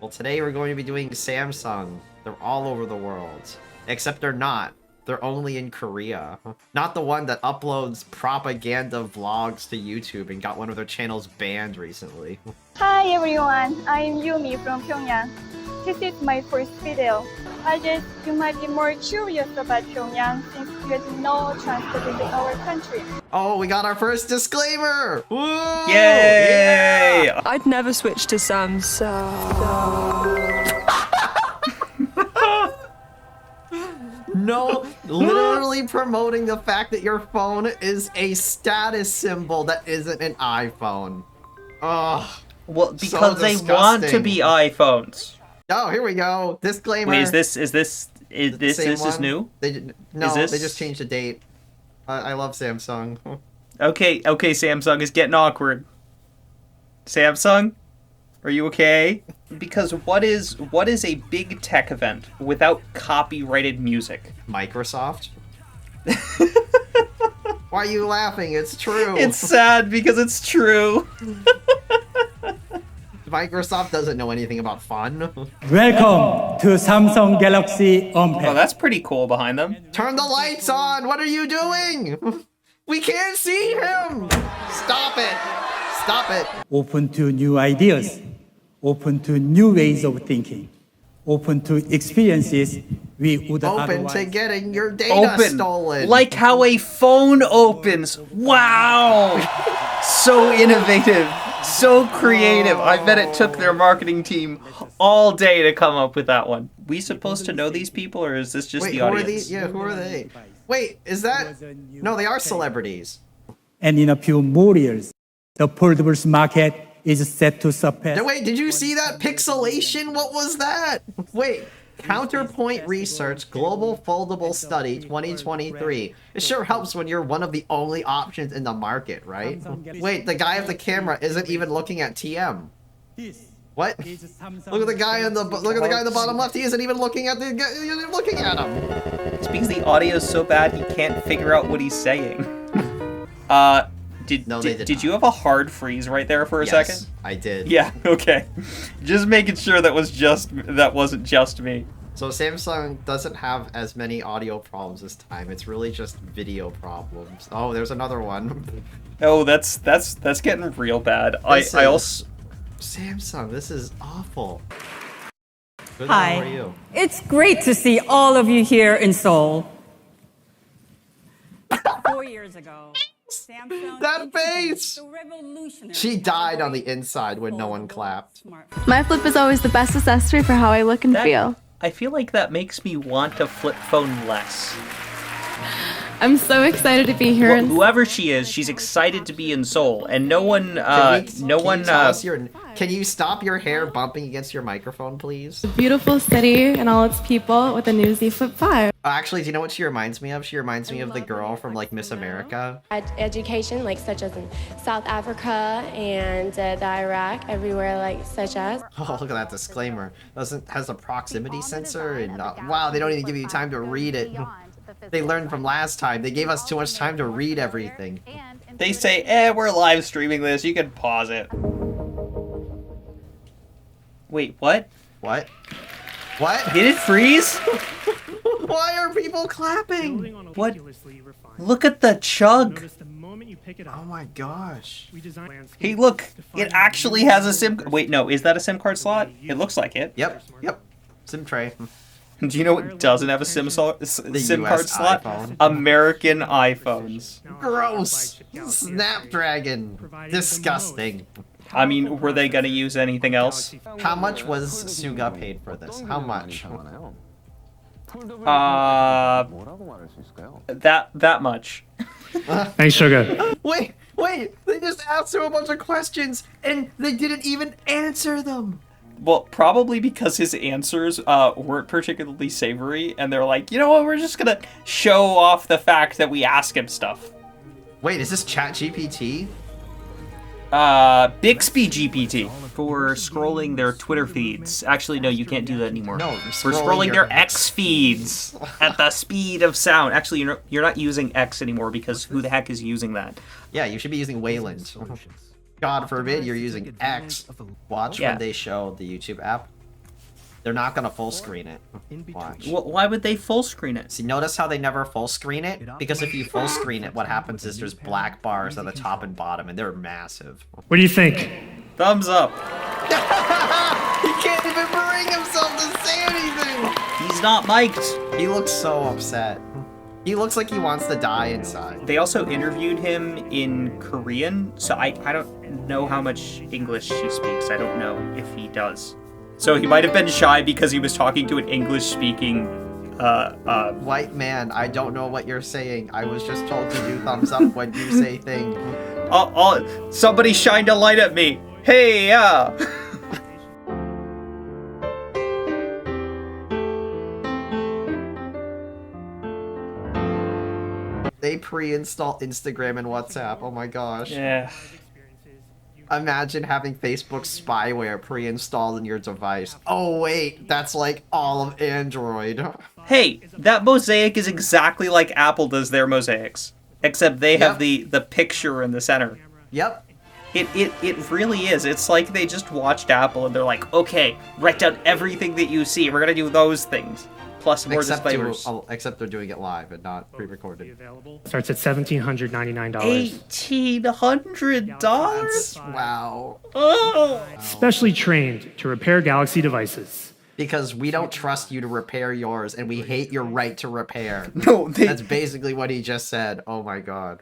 Well, today we're going to be doing Samsung. They're all over the world. Except they're not. They're only in Korea. Not the one that uploads propaganda vlogs to YouTube and got one of their channels banned recently. Hi everyone, I'm Yumi from Pyongyang. This is my first video. I guess you might be more curious about Pyongyang since you had no chance to visit our country. Oh, we got our first disclaimer! Woo! Yay! Yeah! I'd never switch to Samsung. No, literally promoting the fact that your phone is a status symbol that isn't an iPhone. Ugh. Well, because they want to be iPhones. Oh, here we go. Disclaimer. Wait, is this new? They just changed the date. I love Samsung. Okay, Samsung is getting awkward. Samsung, are you okay? Because what is a big tech event without copyrighted music? Microsoft? Why are you laughing? It's true. It's sad because it's true. Microsoft doesn't know anything about fun. Welcome to Samsung Galaxy Unpacked. Oh, that's pretty cool behind them. Turn the lights on! What are you doing? We can't see him! Stop it! Stop it! Open to new ideas, open to new ways of thinking, open to experiences we would Open otherwise... to getting your data stolen. Like how a phone opens. Wow! So innovative. So creative. I bet it took their marketing team all day to come up with that one. We supposed to know these people, or is this just Wait, the who audience? are these? Yeah, who are they? Wait, is that... No, they are celebrities. And in a few more years, the foldables market is set to surpass... Wait, did you see that pixelation? What was that? Wait, Counterpoint Research Global Foldable Study 2023. It sure helps when you're one of the only options in the market, right? Wait, the guy at the camera isn't even looking at TM. What? Look at the guy in the bottom left. He isn't even looking at him. It's because the audio's so bad you can't figure out what he's saying. Did you have a hard freeze right there for a second? Yes, I did. Yeah, okay. Just making sure that wasn't just me. So Samsung doesn't have as many audio problems this time. It's really just video problems. Oh, there's another one. Oh, that's getting real bad. I also Samsung, this is awful. Good, Hi. how are you? It's great to see all of you here in Seoul. 4 years ago, Samsung That face! the revolutionary She died on the inside when no one clapped. My flip is always the best accessory for how I look and feel. I feel like that makes me want a flip phone less. I'm so excited to be here. Whoever she is, she's excited to be in Seoul, and no one. Can you stop your hair bumping against your microphone, please? Beautiful city and all its people with a new Z Flip 5. Actually, do you know what she reminds me of? She reminds me of the girl from like Miss America. Education, like such as in South Africa and the Iraq, everywhere like such as. Oh, look at that disclaimer. Has a proximity sensor and wow, they don't even give you time to read it. They learned from last time. They gave us too much time to read everything. They say, we're live streaming this. You can pause it. Wait, what? What? What? Did it freeze? Why are people clapping? What? Look at the chug. Oh my gosh. Hey, look. It actually has a SIM. Wait, no. Is that a SIM card slot? It looks like it. Yep. SIM tray. Do you know what doesn't have a SIM card slot? iPhone. American iPhones. Gross. Snapdragon. Disgusting. I mean, were they gonna use anything else? How much was Suga paid for this? How much? That much. Thanks, sugar. Wait, they just asked her a bunch of questions and they didn't even answer them. Well, probably because his answers weren't particularly savory, and they're like, you know what, we're just gonna show off the fact that we ask him stuff. Wait, is this ChatGPT? Bixby GPT for scrolling their Twitter feeds. Actually, no, you can't do that anymore. No, we're scrolling their X feeds at the speed of sound. Actually, you're not using X anymore because who the heck is using that? Yeah, you should be using Wayland. God forbid you're using X. Watch when they show the YouTube app. They're not gonna full screen it. Watch. Why would they full screen it? See, notice how they never full screen it? Because if you full screen it, what happens is there's black bars at the top and bottom, and they're massive. What do you think? Thumbs up. He can't even bring himself to say anything! He's not mic'd. He looks so upset. He looks like he wants to die inside. They also interviewed him in Korean, so I don't know how much English he speaks. I don't know if he does. So he might have been shy because he was talking to an English-speaking White man, I don't know what you're saying. I was just told to do thumbs up when you say things. Somebody shined a light at me. Hey, yeah. They pre-install Instagram and WhatsApp. Oh my gosh. Yeah. Imagine having Facebook spyware pre-installed in your device. Oh wait, that's like all of Android. Hey, that mosaic is exactly like Apple does their mosaics, except they have the picture in the center. Yep. It really is. It's like they just watched Apple and they're like, okay, write down everything that you see. We're gonna do those things. Plus more disclaimers. Except they're doing it live and not pre-recorded. Starts at $1,799. $1,800? Wow. Oh. Specially trained to repair Galaxy devices. Because we don't trust you to repair yours, and we hate your right to repair. No, That's basically what he just said. Oh my god.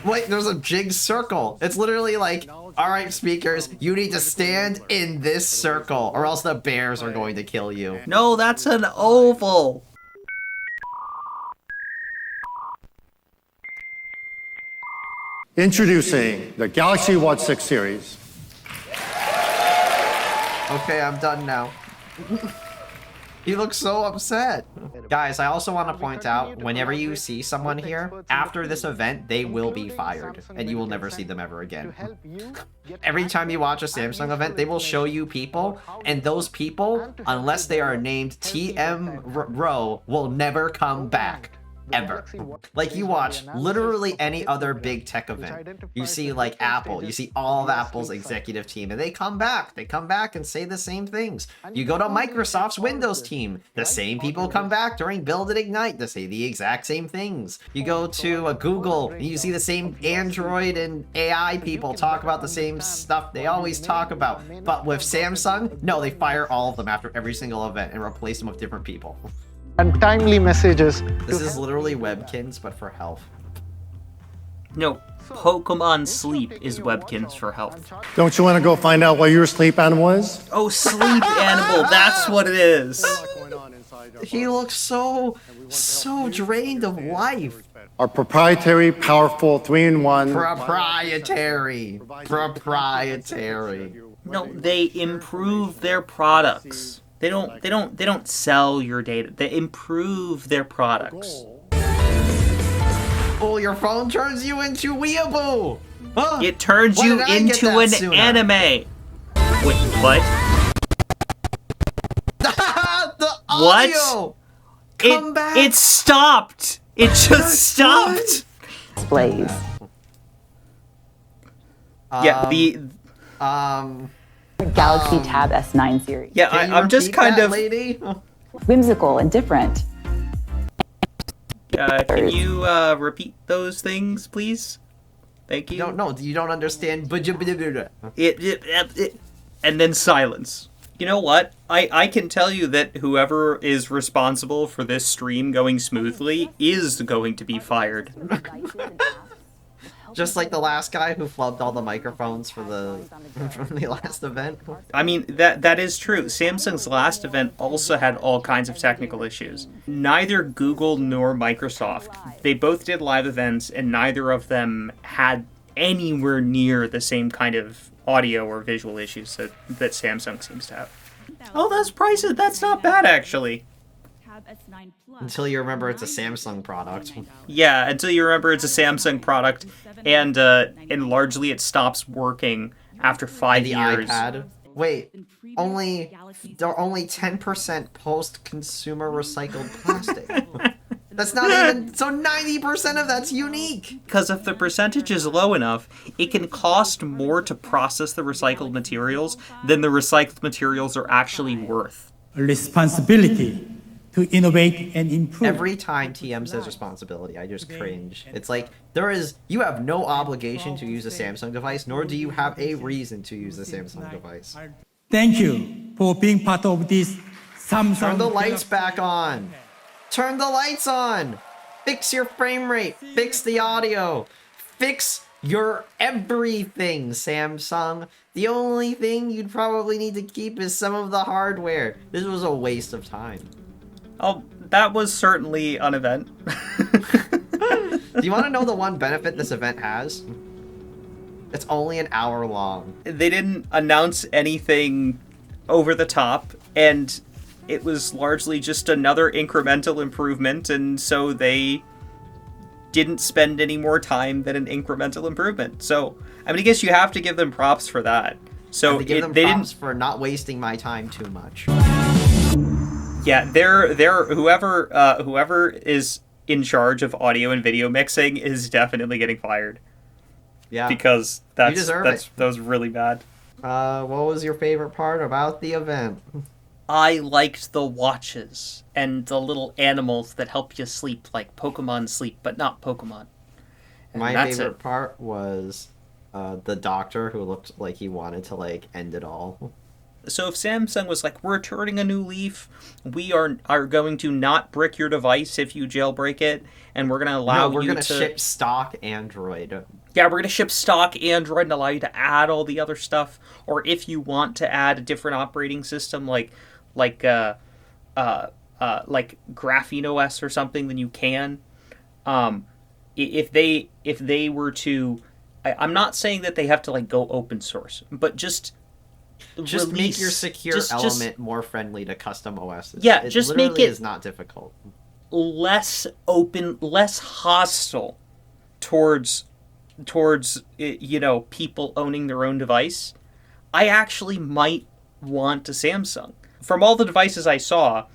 Wait, there's a jig circle. It's literally like, alright speakers, you need to stand in this circle, or else the bears are going to kill you. No, that's an oval. Introducing the Galaxy Watch 6 series. Okay, I'm done now. He looks so upset. Guys, I also want to point out, whenever you see someone here, after this event, they will be fired, and you will never see them ever again. Every time you watch a Samsung event, they will show you people, and those people, unless they are named TM Row, will never come back. Ever. Like, you watch literally any other big tech event. You see, like, Apple. You see all of Apple's executive team, and they come back. They come back and say the same things. You go to Microsoft's Windows team. The same people come back during Build and Ignite to say the exact same things. You go to Google, and you see the same Android and AI people talk about the same stuff they always talk about. But with Samsung, no, they fire all of them after every single event and replace them with different people. And timely messages. This is literally Webkins, but for health. No, Pokemon Sleep is Webkins for health. Don't you want to go find out what your sleep animal is? Oh, sleep animal, that's what it is. He looks so drained of life. Our proprietary, powerful 3-in-1. Proprietary. No, they improve their products. They don't sell your data. They improve their products. Oh, your phone turns you into weeaboo! Huh? It turns you into an anime. Wait, what? The audio! What? Come back! It stopped! It just stopped! Displays. Yeah, Galaxy Tab S9 series. Yeah, I'm just kind of... Lady? Whimsical and different. Can you repeat those things, please? Thank you. No, you don't understand. And then silence. You know what? I can tell you that whoever is responsible for this stream going smoothly is going to be fired. Just like the last guy who flubbed all the microphones for from the last event. I mean, that is true. Samsung's last event also had all kinds of technical issues. Neither Google nor Microsoft. They both did live events, and neither of them had anywhere near the same kind of audio or visual issues that Samsung seems to have. Oh, those prices, that's not bad, actually. Until you remember it's a Samsung product. Yeah, until you remember it's a Samsung product, and largely it stops working after 5 years. The iPad. Wait, they're only 10% post-consumer recycled plastic. That's not even, so 90% of that's unique. Because if the percentage is low enough, it can cost more to process the recycled materials than the recycled materials are actually worth. A responsibility to innovate and improve. Every time TM says responsibility, I just cringe. It's like, you have no obligation to use a Samsung device, nor do you have a reason to use a Samsung device. Thank you for being part of this Samsung. Turn the lights back on. Turn the lights on. Fix your frame rate. Fix the audio. Fix your everything, Samsung. The only thing you'd probably need to keep is some of the hardware. This was a waste of time. Oh, that was certainly an event. Do you want to know the one benefit this event has? It's only an hour long. They didn't announce anything over the top, and it was largely just another incremental improvement, and so they didn't spend any more time than an incremental improvement. So, I mean, I guess you have to give them props for that. So they give them props for not wasting my time too much. Yeah, whoever is in charge of audio and video mixing is definitely getting fired. Yeah, because that was really bad. What was your favorite part about the event? I liked the watches and the little animals that help you sleep, like Pokemon sleep, but not Pokemon. And my favorite part was the doctor who looked like he wanted to end it all. So if Samsung was like, we're turning a new leaf, we are going to not brick your device if you jailbreak it, and we're going to allow you to... we're going to ship stock Android. Yeah, we're going to ship stock Android and allow you to add all the other stuff. Or if you want to add a different operating system, like Graphene OS or something, then you can. If they were to... I'm not saying that they have to go open source, but just make your secure element more friendly to custom OSs. Yeah, it just literally make it is not difficult. Less open, less hostile towards people owning their own device. I actually might want a Samsung. From all the devices I saw,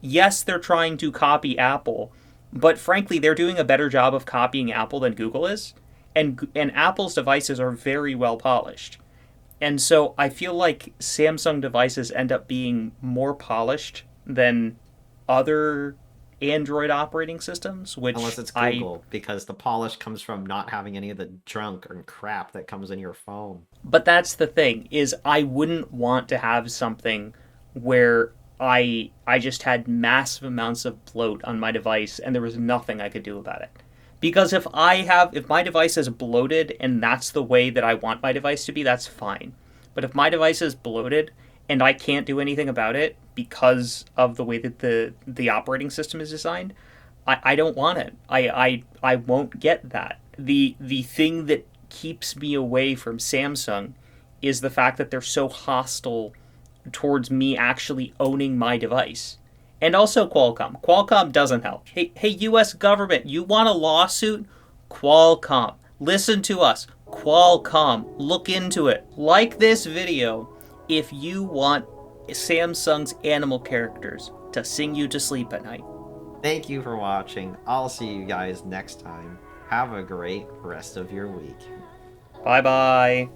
yes, they're trying to copy Apple, but frankly, they're doing a better job of copying Apple than Google is, and Apple's devices are very well polished. And so I feel like Samsung devices end up being more polished than other Android operating systems, which unless it's Google, because the polish comes from not having any of the junk or crap that comes in your phone. But that's the thing, is I wouldn't want to have something where I just had massive amounts of bloat on my device and there was nothing I could do about it. Because if my device is bloated and that's the way that I want my device to be, that's fine. But if my device is bloated and I can't do anything about it because of the way that the operating system is designed, I don't want it. I won't get that. The thing that keeps me away from Samsung is the fact that they're so hostile towards me actually owning my device. And also Qualcomm. Qualcomm doesn't help. Hey, U.S. government, you want a lawsuit? Qualcomm. Listen to us. Qualcomm. Look into it. Like this video if you want Samsung's animal characters to sing you to sleep at night. Thank you for watching. I'll see you guys next time. Have a great rest of your week. Bye-bye.